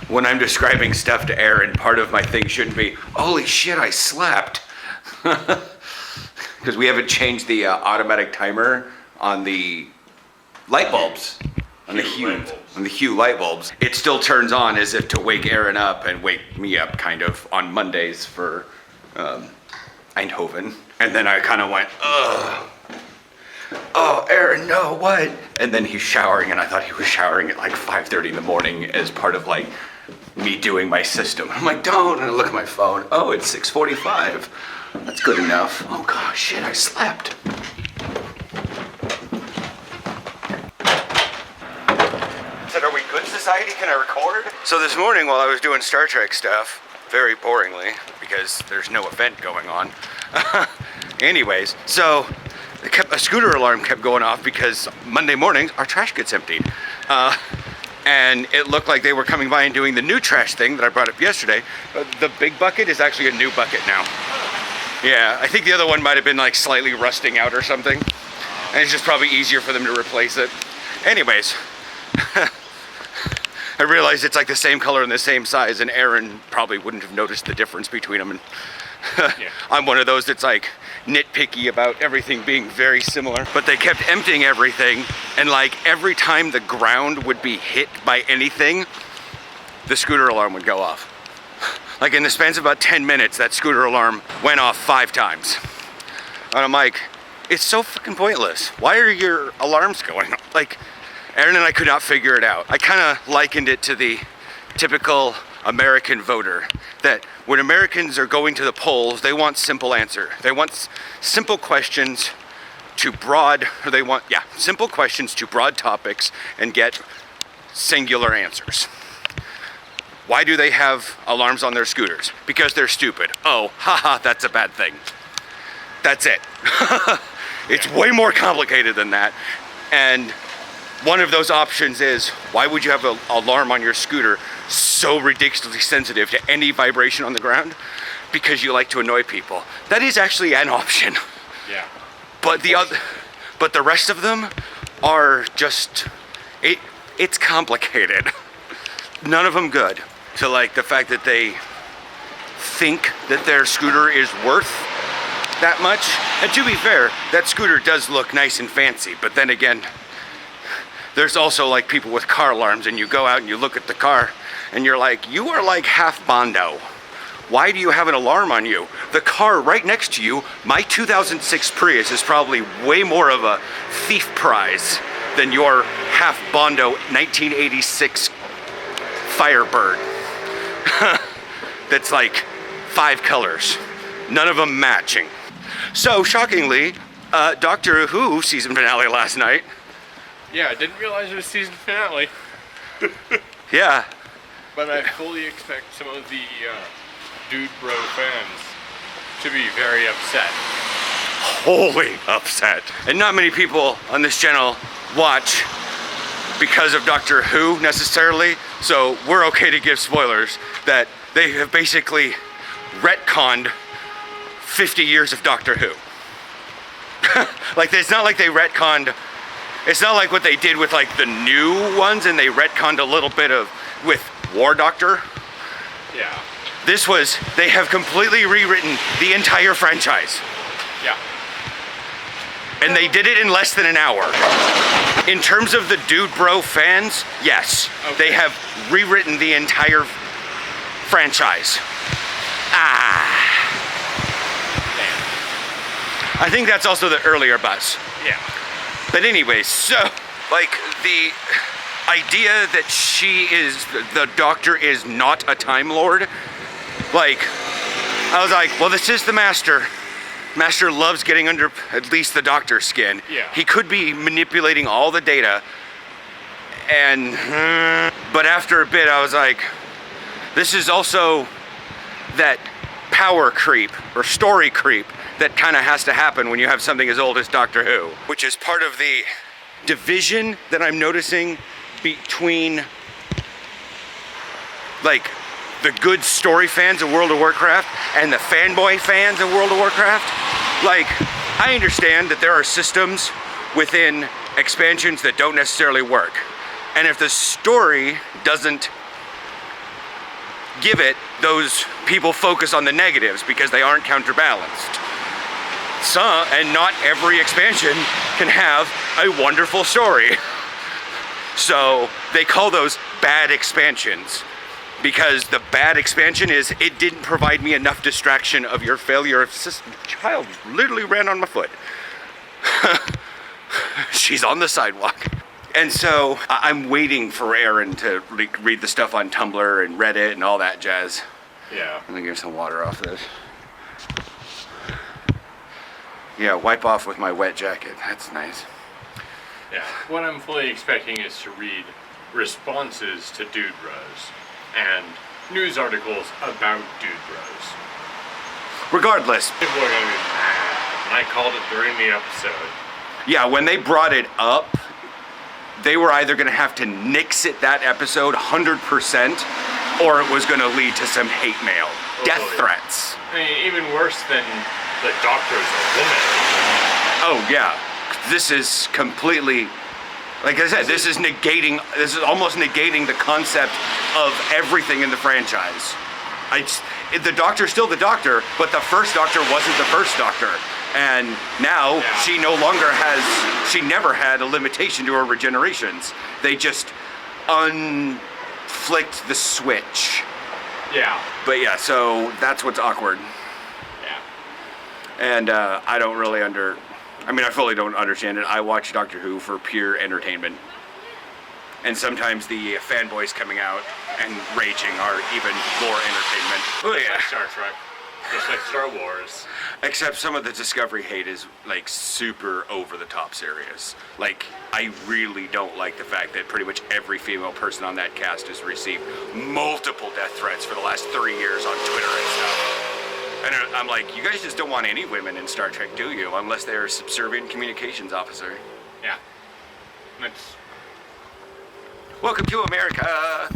when I'm describing stuff to Aaron, part of my thing shouldn't be, holy shit, I slept. Because we haven't changed the automatic timer on the light bulbs, on the Hue light bulbs. It still turns on as if to wake Aaron up and wake me up kind of on Mondays for Eindhoven. And then I kind of went, ugh. Oh, Aaron, no, what? And then he's showering, and I thought he was showering at like 5:30 in the morning as part of like me doing my system. I'm like, don't, and I look at my phone. Oh, it's 6:45. That's good enough. Oh gosh, shit, I slept. I said, are we good, society? Can I record? So this morning while I was doing Star Trek stuff, very boringly, because there's no event going on. Anyways, so a scooter alarm kept going off because Monday mornings our trash gets emptied. And it looked like they were coming by and doing the new trash thing that I brought up yesterday. The big bucket is actually a new bucket now. Yeah, I think the other one might have been like slightly rusting out or something. And it's just probably easier for them to replace it. Anyways, I realized it's like the same color and the same size, and Aaron probably wouldn't have noticed the difference between them. And yeah. I'm one of those that's like nitpicky about everything being very similar. But they kept emptying everything, and like every time the ground would be hit by anything, the scooter alarm would go off. Like in the span of about 10 minutes, that scooter alarm went off 5 times. And I'm like, it's so fucking pointless. Why are your alarms going off? Like, Aaron and I could not figure it out. I kind of likened it to the typical American voter, that when Americans are going to the polls, they want simple answer. They want simple questions to simple questions to broad topics and get singular answers. Why do they have alarms on their scooters? Because they're stupid. Oh, haha, that's a bad thing. That's it. It's way more complicated than that. And one of those options is, why would you have an alarm on your scooter so ridiculously sensitive to any vibration on the ground? Because you like to annoy people. That is actually an option. Yeah. But the rest of them are just, it's complicated. None of them good. So like the fact that they think that their scooter is worth that much. And to be fair, that scooter does look nice and fancy, but then again, there's also like people with car alarms, and you go out and you look at the car and you're like, you are like half Bondo. Why do you have an alarm on you? The car right next to you, my 2006 Prius, is probably way more of a thief prize than your half Bondo 1986 Firebird. That's like 5 colors, none of them matching. So shockingly, Doctor Who season finale last night. Yeah, I didn't realize it was season finale. Yeah. But I fully expect some of the Dude Bro fans to be very upset. Wholly upset. And not many people on this channel watch because of Doctor Who necessarily, so we're okay to give spoilers that they have basically retconned 50 years of Doctor Who. Like, it's not like they retconned, it's not like what they did with like the new ones and they retconned a little bit of with War Doctor. Yeah. This was, they have completely rewritten the entire franchise. Yeah. And they did it in less than an hour. In terms of the Dude Bro fans, yes. Okay. They have rewritten the entire franchise. I think that's also the earlier bus. Yeah. But anyways, so, like, the idea that the Doctor is not a Time Lord, like, I was like, well, this is the Master. Master loves getting under at least the Doctor's skin. Yeah. He could be manipulating all the data, but after a bit I was like, this is also that power creep or story creep that kind of has to happen when you have something as old as Doctor Who, which is part of the division that I'm noticing between like the good story fans of World of Warcraft and the fanboy fans of World of Warcraft. Like, I understand that there are systems within expansions that don't necessarily work. And if the story doesn't give it, those people focus on the negatives because they aren't counterbalanced. And not every expansion can have a wonderful story. So they call those bad expansions, because the bad expansion is it didn't provide me enough distraction of your failure of system. Child literally ran on my foot. She's on the sidewalk. And so I'm waiting for Aaron to read the stuff on Tumblr and Reddit and all that jazz. Yeah. Let me get some water off this. Yeah, wipe off with my wet jacket. That's nice. Yeah. What I'm fully expecting is to read responses to Dude Bros and news articles about Dude Bros. Regardless. People are gonna be mad. And I called it during the episode. Yeah, when they brought it up, they were either gonna have to nix it that episode 100%, or it was gonna lead to some hate mail. Death threats. I mean, even worse than the doctor's a woman. Oh yeah, this is completely, like I said, this is almost negating the concept of everything in the franchise. The Doctor's still the Doctor, but the first Doctor wasn't the first Doctor. And now she never had a limitation to her regenerations. They just unflicked the switch. Yeah. But yeah, so that's what's awkward. And I don't really I fully don't understand it. I watch Doctor Who for pure entertainment. And sometimes the fanboys coming out and raging are even more entertainment. Oh, Just yeah. like Star Trek. Just like Star Wars. Except some of the Discovery hate is like super over the top serious. Like, I really don't like the fact that pretty much every female person on that cast has received multiple death threats for the last 3 years on Twitter and stuff. And I'm like, you guys just don't want any women in Star Trek, do you? Unless they're a subservient communications officer. Yeah. That's... Welcome to America!